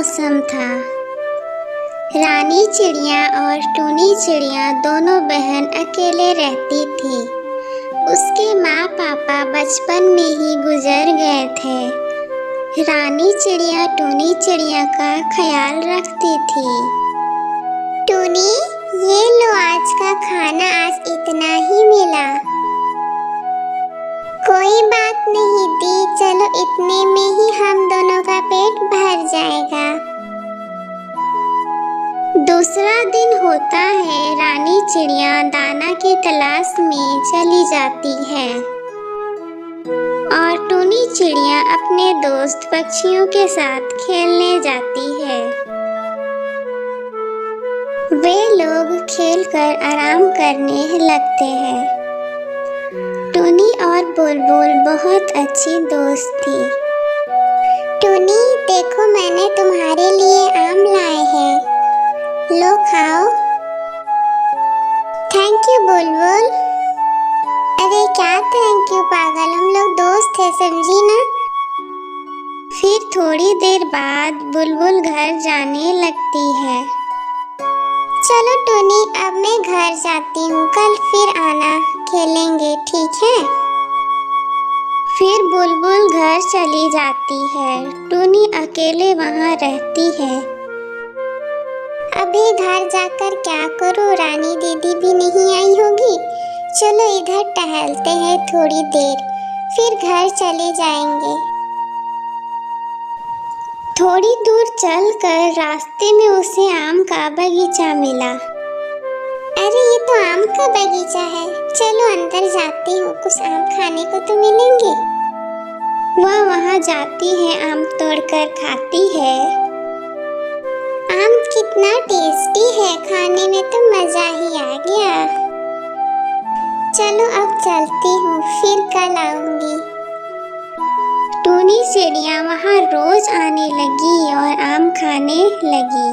मौसम था। रानी चिड़िया और टूनी चिड़िया दोनों बहन अकेले रहती थी। उसके माँ पापा बचपन में ही गुजर गए थे। रानी चिड़िया टूनी चिड़िया का ख्याल रखती थी। टूनी, ये लो आज का खाना, आज इतना ही मिला। कोई बात नहीं दी, चलो इतने में ही हम दोनों का पेट भर जाएगा। दूसरा दिन होता है। रानी चिड़िया दाना की तलाश में चली जाती है और टूनी चिड़िया अपने दोस्त पक्षियों के साथ खेलने जाती है। वे लोग खेलकर आराम करने लगते हैं। टूनी और बुलबुल बहुत अच्छी दोस्त थी। टूनी, देखो मैंने तुम्हारे लिए आम लाए हैं, लो खाओ। थैंक यू बुलबुल। अरे क्या थैंक यू पागल, हम लोग दोस्त हैं, समझी ना। फिर थोड़ी देर बाद बुलबुल घर जाने लगती है। चलो टूनी, अब मैं घर जाती हूँ, कल फिर आना, खेलेंगे, ठीक है। फिर बुलबुल घर चली जाती है। टूनी अकेले वहाँ रहती है। अभी घर जाकर क्या करूँ, रानी दीदी भी नहीं आई होगी। चलो इधर टहलते हैं थोड़ी देर, फिर घर चले जाएंगे। थोड़ी दूर चलकर रास्ते में उसे आम का बगीचा मिला। अरे ये तो आम का बगीचा है, चलो अंदर जाती हूँ, कुछ आम खाने को तो मिलेंगे। वह वहाँ जाती है, आम तोड़कर खाती है। आम कितना टेस्टी है, खाने में तो मजा ही आ गया। चलो अब चलती हूँ, फिर कल आऊंगी। टूनी चिड़िया वहाँ रोज आने लगी और आम खाने लगी।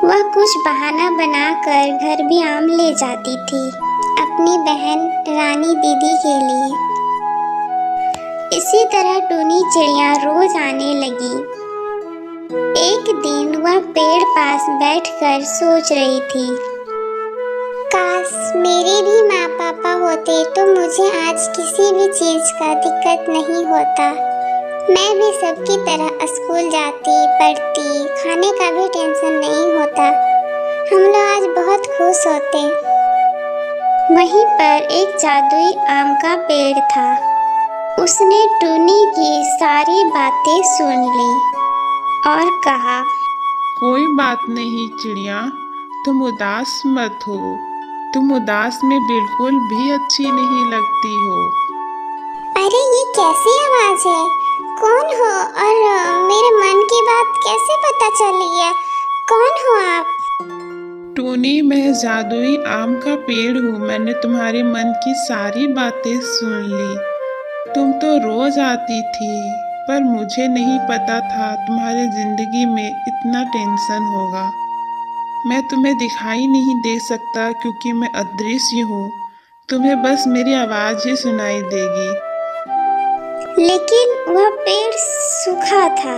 वह कुछ बहाना बनाकर घर भी आम ले जाती थी अपनी बहन रानी दीदी के लिए। इसी तरह टूनी चिड़िया रोज आने लगी। एक दिन वह पेड़ पास बैठकर सोच रही थी, काश मेरे भी माँ पापा होते तो मुझे आज किसी भी चीज का दिक्कत नहीं होता। मैं भी सबकी तरह स्कूल जाती, पढ़ती, खाने का भी टेंशन नहीं होता। हम लोग आज बहुत खुश होते। वहीं पर एक जादुई आम का पेड़ था। उसने टूनी की सारी बातें सुन ली और कहा, कोई बात नहीं चिड़िया, तुम उदास मत हो। तुम उदास में बिल्कुल भी अच्छी नहीं लगती हो। अरे ये कैसी आवाज है? कौन हो और मेरे मन की बात कैसे पता चल गया? कौन हो आप? टूनी, मैं जादुई आम का पेड़ हूँ। मैंने तुम्हारे मन की सारी बातें सुन ली। तुम तो रोज आती थी, पर मुझे नहीं पता था तुम्हारे जिंदगी में इतना टेंशन होगा। मैं तुम्हें दिखाई नहीं दे सकता क्योंकि मैं अदृश्य हूँ। तुम्हें बस मेरी आवाज ही सुनाई देगी। लेकिन वह पेड़ सूखा था।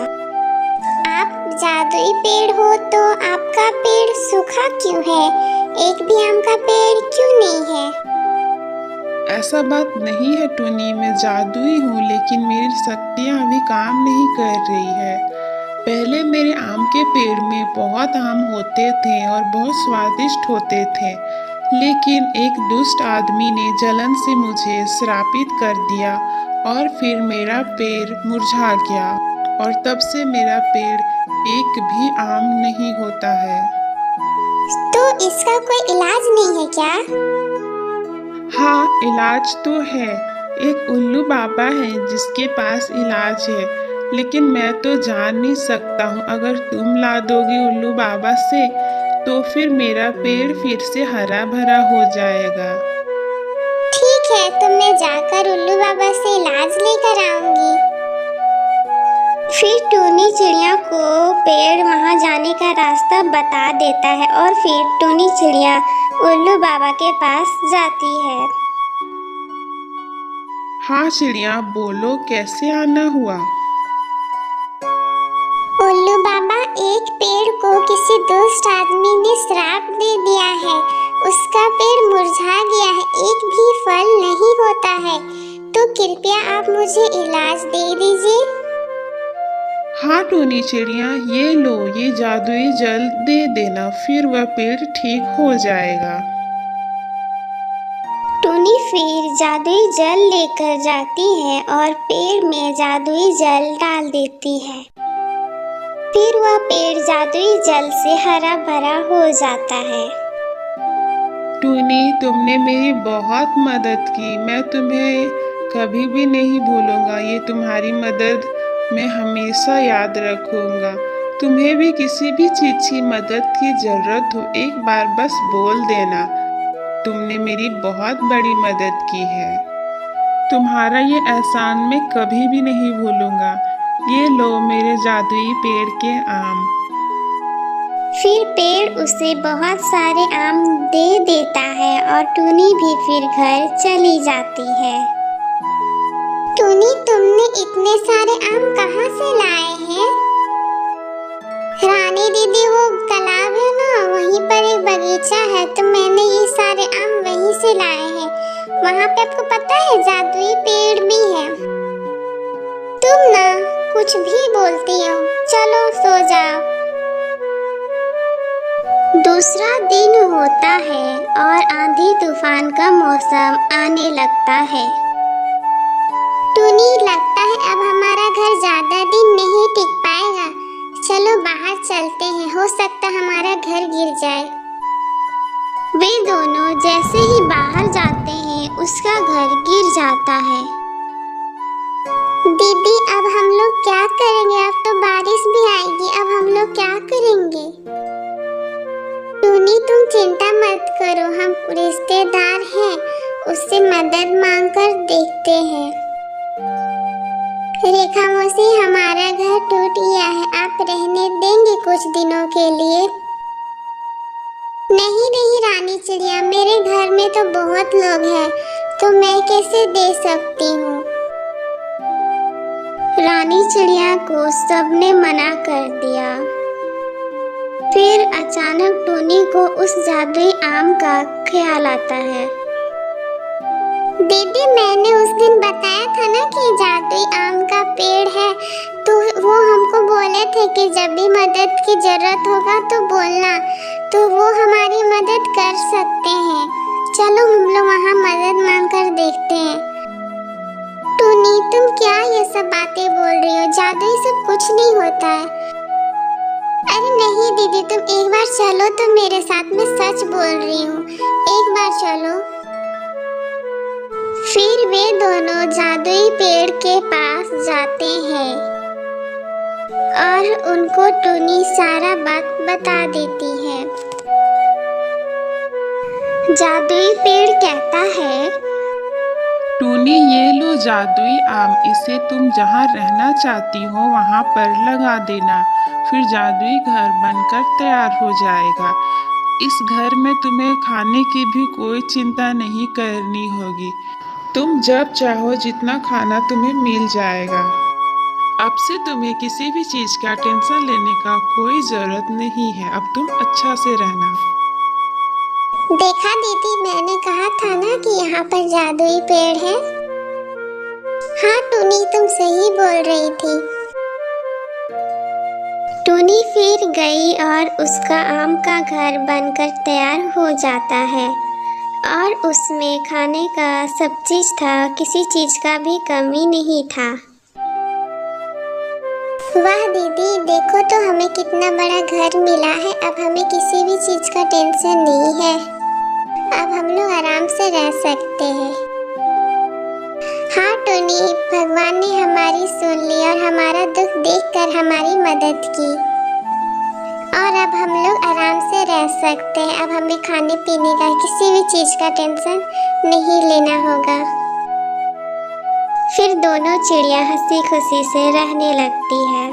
आप जादुई पेड़ हो तो आपका पेड़ सूखा क्यों है? एक भी आम का पेड़ क्यों नहीं है? ऐसा बात नहीं है टूनी, मैं जादुई हूँ, लेकिन मेरी शक्तियाँ अभी काम नहीं कर रही है। पहले मेरे आम के पेड़ में बहुत आम होते थे और बहुत स्वादिष्ट होते थे, लेकिन एक दुष्ट आदमी ने जलन से मुझे श्रापित कर दिया और फिर मेरा पेड़ मुरझा गया और तब से मेरा पेड़ एक भी आम नहीं होता है। तो इसका कोई इलाज नहीं है क्या? हाँ, इलाज तो है। एक उल्लू बाबा है जिसके पास इलाज है, लेकिन मैं तो जान नहीं सकता हूँ। अगर तुम ला दोगी उल्लू बाबा से तो फिर मेरा पेड़ फिर से हरा भरा हो जाएगा। ठीक है, तो मैं जाकर उल्लू बाबा से इलाज लेकर आऊंगी। फिर टूनी चिड़िया को पेड़ वहां जाने का रास्ता बता देता है और फिर टूनी चिड़िया उल्लू बाबा के पास जाती है। हाँ चिड़िया, बोलो कैसे आना हुआ? को किसी दुष्ट आदमी ने श्राप दे दिया है। उसका पेड़ मुरझा गया है, एक भी फल नहीं होता है। तो कृपया आप मुझे इलाज दे दीजिए। हाँ टूनी चिड़िया, ये लो, ये जादुई जल दे देना, फिर वह पेड़ ठीक हो जाएगा। टूनी फिर जादुई जल लेकर जाती है और पेड़ में जादुई जल डाल देती है। फिर वह पेड़ जादुई जल से हरा भरा हो जाता है। टूनी, तुमने मेरी बहुत मदद की, मैं तुम्हें कभी भी नहीं भूलूंगा। ये तुम्हारी मदद मैं हमेशा याद रखूंगा। तुम्हें भी किसी भी चीज की मदद की जरूरत हो, एक बार बस बोल देना। तुमने मेरी बहुत बड़ी मदद की है। तुम्हारा ये एहसान मैं कभी भी नहीं भूलूंगा। ये लो मेरे जादुई पेड़ के आम। फिर पेड़ उसे बहुत सारे आम दे देता है और टूनी भी फिर घर चली जाती है। टूनी, तुमने इतने सारे आम कहाँ से लाए हैं? रानी दीदी, वो तालाब है ना, वहीं पर एक बगीचा है, तो मैंने ये सारे आम वहीं से लाए हैं। वहाँ पे आपको पता है जादुई पेड़ भी है। तुम ना कुछ भी बोलती हो, चलो सो जाओ। दूसरा दिन होता है और आंधी तूफान का मौसम आने लगता है। टूनी, लगता है अब हमारा घर ज्यादा दिन नहीं टिक पाएगा। चलो बाहर चलते हैं, हो सकता हमारा घर गिर जाए। वे दोनों जैसे ही बाहर जाते हैं उसका घर गिर जाता है। दीदी, अब हम लोग क्या करेंगे? अब तो बारिश भी आएगी, अब हम लोग क्या करेंगे? टूनी, तुम चिंता मत करो, हम रिश्तेदार हैं, उससे मदद मांगकर देखते हैं। रेखा मौसी, हमारा घर टूट गया है, आप रहने देंगे कुछ दिनों के लिए? नहीं नहीं रानी चिड़िया, मेरे घर में तो बहुत लोग हैं, तो मैं कैसे दे सकती हूँ। रानी चिड़िया को सबने मना कर दिया। फिर अचानक टूनी को उस जादुई आम का ख्याल आता है। दीदी, मैंने उस दिन बताया था ना कि जादुई आम का पेड़ है, तो वो हमको बोले थे कि जब भी मदद की जरूरत होगा तो बोलना, तो वो हमारी मदद कर सकते हैं। चलो हम लोग वहाँ मदद मांग कर देखते हैं। टूनी, तुम क्या ये सब बातें बोल रही हो? जादुई सब कुछ नहीं होता है। अरे नहीं दीदी, तुम एक बार चलो तो मेरे साथ, में सच बोल रही हूँ, एक बार चलो। फिर वे दोनों जादुई पेड़ के पास जाते हैं और उनको टूनी सारा बात बता देती है। जादुई पेड़ कहता है, टूनी, ये लो जादुई आम, इसे तुम जहाँ रहना चाहती हो वहाँ पर लगा देना, फिर जादुई घर बनकर तैयार हो जाएगा। इस घर में तुम्हें खाने की भी कोई चिंता नहीं करनी होगी। तुम जब चाहो जितना खाना तुम्हें मिल जाएगा। अब से तुम्हें किसी भी चीज का टेंशन लेने का कोई जरूरत नहीं है। अब तुम अच्छा से रहना। देखा दीदी, मैंने कहा था ना कि यहाँ पर जादुई पेड़ है। हाँ टूनी, तुम सही बोल रही थी। टूनी फिर गई और उसका आम का घर बनकर तैयार हो जाता है और उसमें खाने का सब चीज था, किसी चीज का भी कमी नहीं था। वाह दीदी, देखो तो हमें कितना बड़ा घर मिला है। अब हमें किसी भी चीज का टेंशन नहीं है। अब हम लोग आराम से रह सकते हैं। हाँ टूनी, भगवान ने हमारी सुन ली और हमारा दुख देखकर हमारी मदद की, और अब हम लोग आराम से रह सकते हैं। अब हमें खाने पीने का किसी भी चीज का टेंशन नहीं लेना होगा। फिर दोनों चिड़िया हंसी खुशी से रहने लगती है।